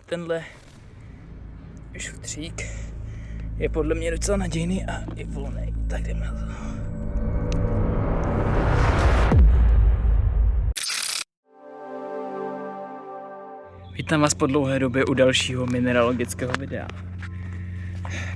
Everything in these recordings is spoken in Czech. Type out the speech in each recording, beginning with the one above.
tenhle šutřík je podle mě docela nadějný a je volný. Tak jdeme na to. Vítám vás po dlouhé době u dalšího mineralogického videa.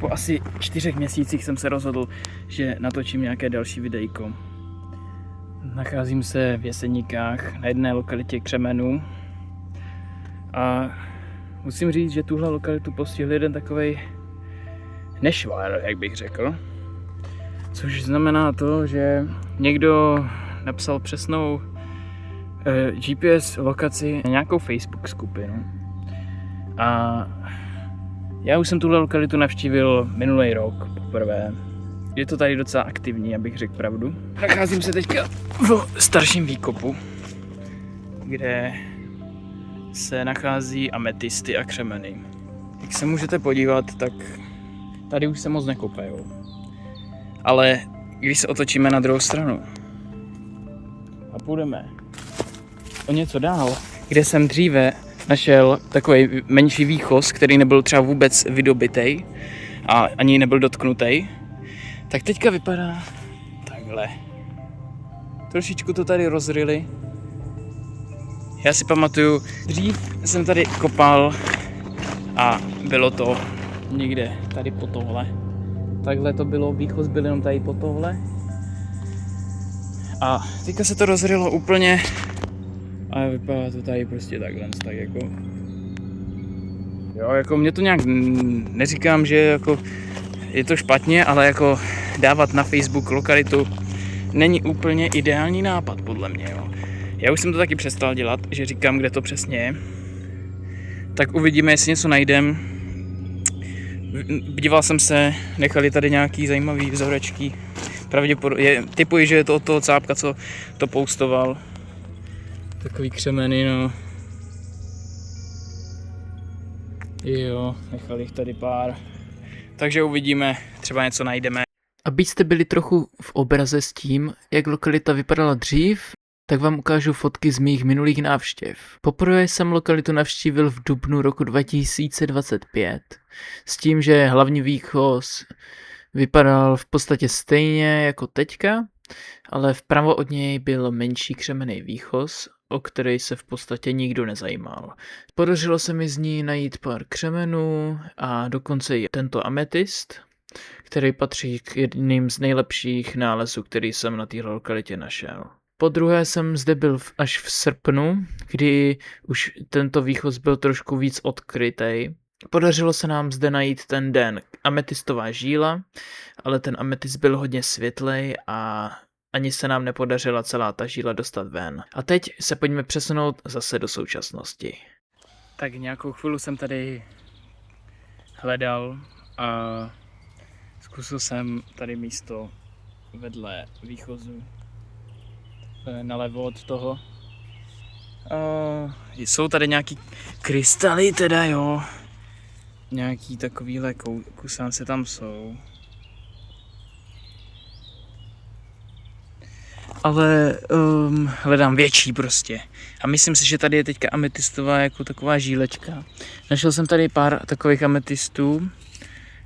Po asi 4 měsících jsem se rozhodl, že natočím nějaké další videjko. Nacházím se v Jeseníkách na jedné lokalitě Křemenů a musím říct, že tuhle lokalitu postihl jeden takovej nešvar, jak bych řekl. Což znamená to, že někdo napsal přesnou GPS lokaci na nějakou Facebook skupinu. A já už jsem tuhle lokalitu navštívil minulý rok poprvé. Je to tady docela aktivní, abych řekl pravdu. Nacházím se teďka v starším výkopu, kde se nachází ametisty a křemeny. Jak se můžete podívat, tak tady už se moc nekopejou. Ale když se otočíme na druhou stranu a půjdeme o něco dál, kde jsem dříve našel takový menší výchoz, který nebyl třeba vůbec vydobitej a ani nebyl dotknutý, tak teďka vypadá takhle. Trošičku to tady rozryli. Já si pamatuju, dřív jsem tady kopal a bylo to někde tady po tohle. Takhle to bylo, výchoz byl jenom tady po tohle. A teďka se to rozrylo úplně a vypadá to tady prostě takhle, tak jako... Jo, jako mě to nějak neříkám, že jako je to špatně, ale jako dávat na Facebook lokalitu není úplně ideální nápad podle mě, jo. Já už jsem to taky přestal dělat, že říkám, kde to přesně je. Tak uvidíme, jestli něco najdem. Díval jsem se, nechali tady nějaký zajímavý vzorečky. Pravděpodobně, typuji, že je to od toho cápka, co to postoval. Takový křemeny, no. Jo, nechali jich tady pár. Takže uvidíme, třeba něco najdeme. Abyste byli trochu v obraze s tím, jak lokalita vypadala dřív, tak vám ukážu fotky z mých minulých návštěv. Poprvé jsem lokalitu navštívil v dubnu roku 2025, s tím, že hlavní výchoz vypadal v podstatě stejně jako teďka, ale vpravo od něj byl menší křemenný výchoz, o který se v podstatě nikdo nezajímal. Podařilo se mi z ní najít pár křemenů a dokonce i tento ametist, který patří k jedním z nejlepších nálezů, který jsem na této lokalitě našel. Po druhé jsem zde byl až v srpnu, kdy už tento výchoz byl trošku víc odkrytej. Podařilo se nám zde najít ten den ametistová žíla, ale ten ametist byl hodně světlej a ani se nám nepodařila celá ta žíla dostat ven. A teď se pojďme přesunout zase do současnosti. Tak nějakou chvíli jsem tady hledal a zkusil jsem tady místo vedle výchozu nalevo od toho. Jsou tady nějaký krystaly teda, jo. Nějaký takovýhle kusánce tam jsou. Ale hledám větší prostě. A myslím si, že tady je teďka ametistová jako taková žílečka. Našel jsem tady pár takových ametistů,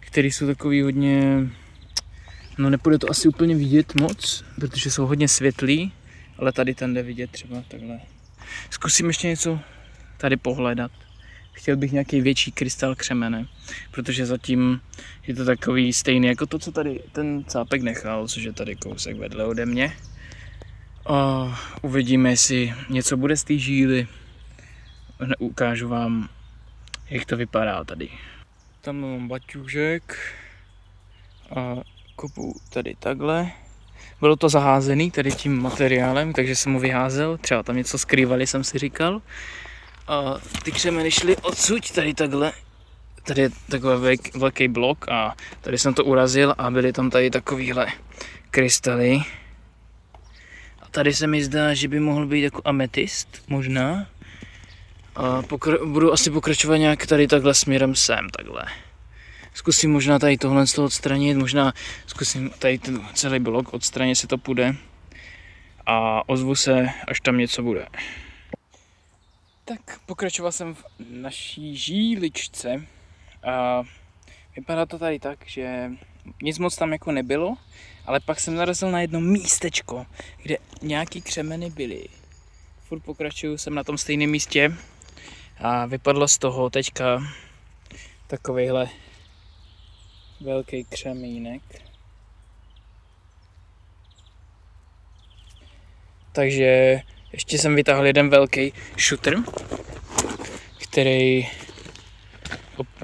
které jsou takový hodně... No nepůjde to asi úplně vidět moc, protože jsou hodně světlý, ale tady ten jde vidět třeba takhle. Zkusím ještě něco tady pohledat. Chtěl bych nějaký větší krystal křemene, protože zatím je to takový stejný jako to, co tady ten cápek nechal, což je tady kousek vedle ode mě. A uvidíme, jestli něco bude z té žíly. Ukážu vám, jak to vypadá tady. Tam mám baťůžek a kopu tady takhle. Bylo to zaházený tady tím materiálem, takže jsem ho vyházel. Třeba tam něco skrývali, jsem si říkal. A ty křemeny šly odsud tady takhle. Tady je takový velký blok a tady jsem to urazil a byly tam tady takovýhle krystaly. A tady se mi zdá, že by mohl být jako ametist, možná. A budu asi pokračovat nějak tady takhle směrem sem, takhle. Zkusím možná tady tohle z toho odstranit, možná zkusím tady ten celý blok odstranit, jestli to půjde. A ozvu se, až tam něco bude. Tak pokračoval jsem v naší žíličce a vypadá to tady tak, že nic moc tam jako nebylo, ale pak jsem narazil na jedno místečko, kde nějaký křemeny byly. Furt pokračuju, jsem na tom stejném místě a vypadlo z toho teďka takovejhle velký křemínek. Takže ještě jsem vytáhl jeden velký šutr, který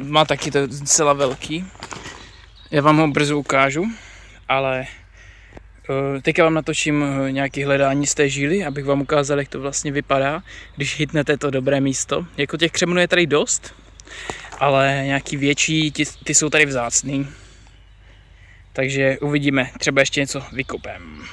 má taky to docela velký. Já vám ho brzo ukážu, ale teďka vám natočím nějaké hledání z té žíly, abych vám ukázal, jak to vlastně vypadá, když hitnete to dobré místo. Jako těch křemenů je tady dost, ale nějaký větší, ty jsou tady vzácný. Takže uvidíme, třeba ještě něco vykopem.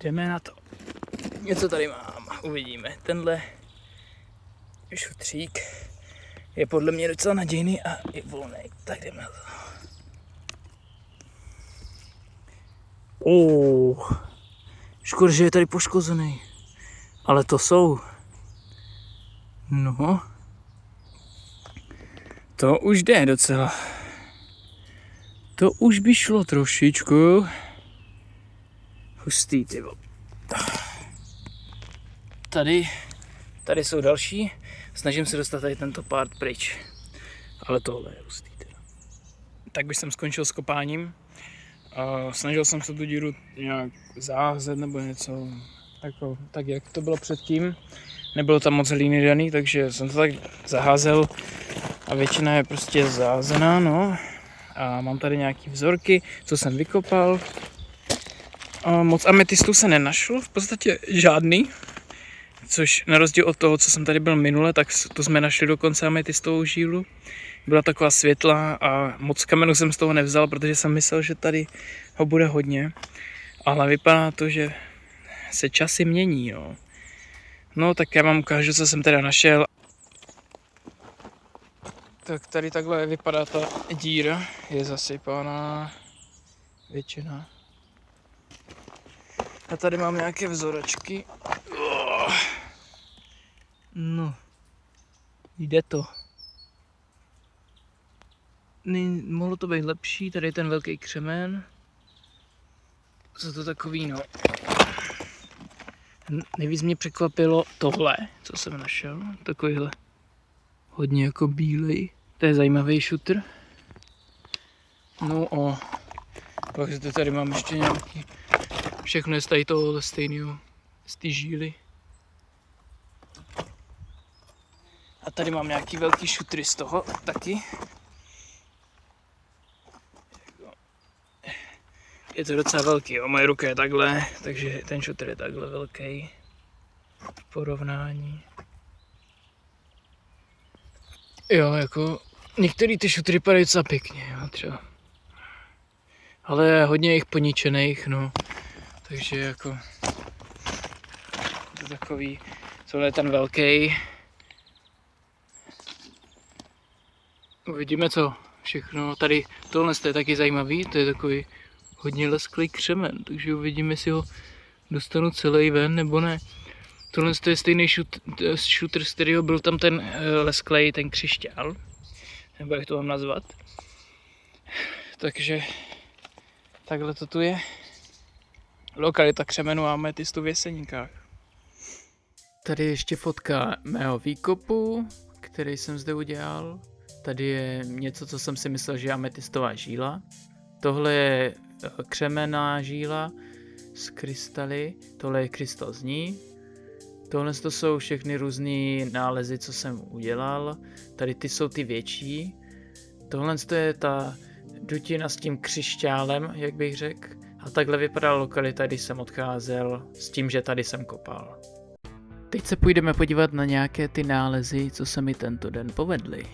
Jdeme na to. Něco tady mám, uvidíme. Tenhle šutřík je podle mě docela nadějný a je volný. Tak jdeme na to. Škoda, že je tady poškozený. Ale to jsou. No. To už jde docela. To už by šlo trošičku. Hustý, ty vole. Tady jsou další. Snažím se dostat tady tento part pryč. Ale tohle je hustý teda. Tak bych jsem skončil s kopáním. Snažil jsem se tu díru nějak zaházet nebo něco. Jako, tak jak to bylo předtím. Nebylo tam moc hlíny daný, takže jsem to tak zaházel. A většina je prostě zaházená, no. A mám tady nějaký vzorky, co jsem vykopal. Moc ametistů se nenašlo, v podstatě žádný. Což na rozdíl od toho, co jsem tady byl minule, tak to jsme našli dokonce ametistovou žílu. Byla taková světlá a moc kamenů jsem z toho nevzal, protože jsem myslel, že tady ho bude hodně. Ale vypadá to, že se časy mění, jo. No tak já vám ukážu, co jsem teda našel. Tak tady takhle vypadá ta díra, je zasypaná většina. A tady mám nějaké vzorečky. No, jde to. Mohlo to být lepší, tady je ten velký křemen. Co to takový, no. Nejvíc mě překvapilo tohle, co jsem našel. Takovýhle hodně jako bílej. To je zajímavý šutr. No a pak tady mám ještě nějaký. Všechno je z tady tohohle stejného, z té žíly. A tady mám nějaký velký šutry z toho taky. Je to docela velký, jo. Moje ruka je takhle, takže ten šutr je takhle velký v porovnání. Jo, jako některý ty šutry padají docela pěkně, jo, třeba. Ale hodně jich poničených, no. Takže jako to takový, tohle je ten velký. Uvidíme co všechno. Tady tohle je taky zajímavý, to je takový hodně lesklý křemen, takže uvidíme, jestli ho dostanu celý ven nebo ne. Tohle je stejný šutr, z kterého byl tam ten lesklej, ten křišťál, nebo jak to mám nazvat. Takže takhle to tu je. Lokalita křemenu a ametistu v Jeseníkách. Tady ještě fotka mého výkopu, který jsem zde udělal. Tady je něco, co jsem si myslel, že je ametistová žíla. Tohle je křemenná žíla z krystaly, tohle je krystal z ní. Tohle to jsou všechny různé nálezy, co jsem udělal. Tady ty jsou ty větší. Tohle je ta dutina s tím křišťálem, jak bych řekl. A takhle vypadala lokalita, když jsem odcházel s tím, že tady jsem kopal. Teď se půjdeme podívat na nějaké ty nálezy, co se mi tento den povedly.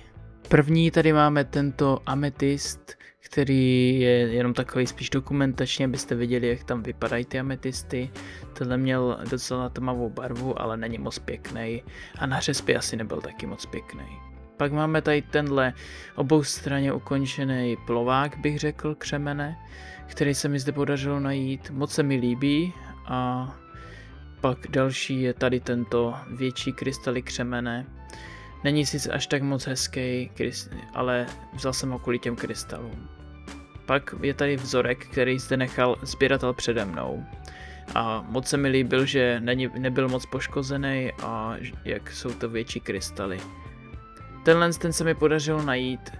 První tady máme tento ametist, který je jenom takový spíš dokumentačně, abyste viděli, jak tam vypadají ty ametisty. Tenhle měl docela tmavou barvu, ale není moc pěkný a na řezbě asi nebyl taky moc pěkný. Pak máme tady tenhle oboustranně ukončený plovák, bych řekl, křemene, který se mi zde podařilo najít, moc se mi líbí. A pak další je tady tento větší krystaly křemene. Není sice až tak moc hezký, ale vzal jsem ho kvůli těm krystalům. Pak je tady vzorek, který zde nechal sběratel přede mnou. A moc se mi líbil, že nebyl moc poškozený a jak jsou to větší krystaly. Ten se mi podařilo najít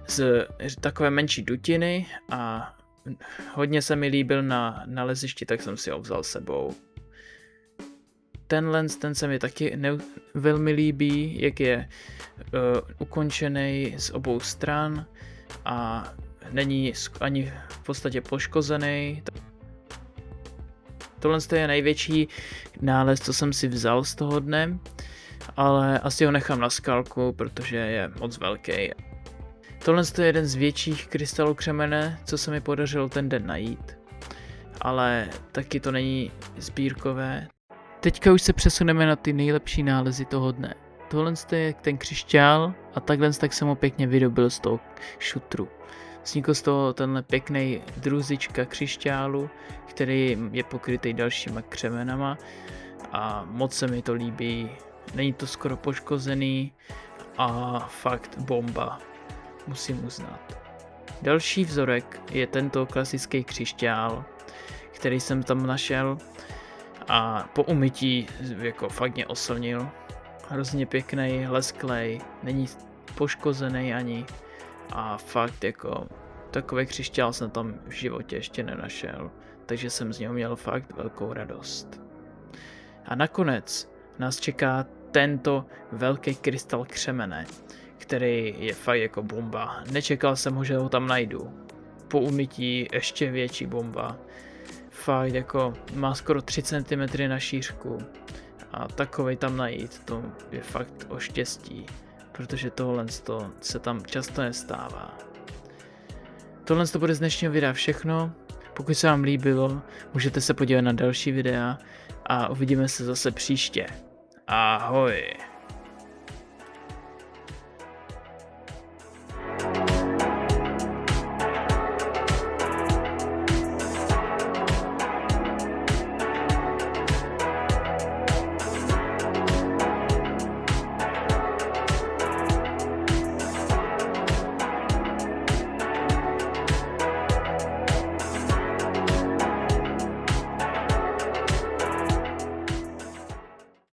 z takové menší dutiny a hodně se mi líbil na nalezišti, tak jsem si ho vzal sebou. Ten se mi taky velmi líbí, jak je ukončený z obou stran a není ani v podstatě poškozený. Tohle je největší nález, co jsem si vzal z toho dne, ale asi ho nechám na skalku, protože je moc velký. Tohle je jeden z větších krystalů křemene, co se mi podařilo ten den najít, ale taky to není sbírkové. Teďka už se přesuneme na ty nejlepší nálezy toho dne. Tohle je ten křišťál a takhle tak jsem ho pěkně vydobil z toho šutru. Vznikl z toho tenhle pěkný druzička křišťálu, který je pokrytý dalšíma křemenama a moc se mi to líbí. Není to skoro poškozený a fakt bomba, musím uznat. Další vzorek je tento klasický křišťál, který jsem tam našel a po umytí jako fakt mě oslnil. Hrozně pěkný, lesklej, není poškozený ani a fakt jako takový křišťál jsem tam v životě ještě nenašel, takže jsem z něho měl fakt velkou radost. A nakonec nás čeká tento velký krystal křemene, který je fakt jako bomba. Nečekal jsem ho, že ho tam najdu. Po umytí ještě větší bomba. Fakt jako má skoro 3 cm na šířku a takovej tam najít, to je fakt o štěstí, protože tohle se tam často nestává. Tohle to bude z dnešního videa všechno. Pokud se vám líbilo, můžete se podívat na další videa a uvidíme se zase příště. Ahoj!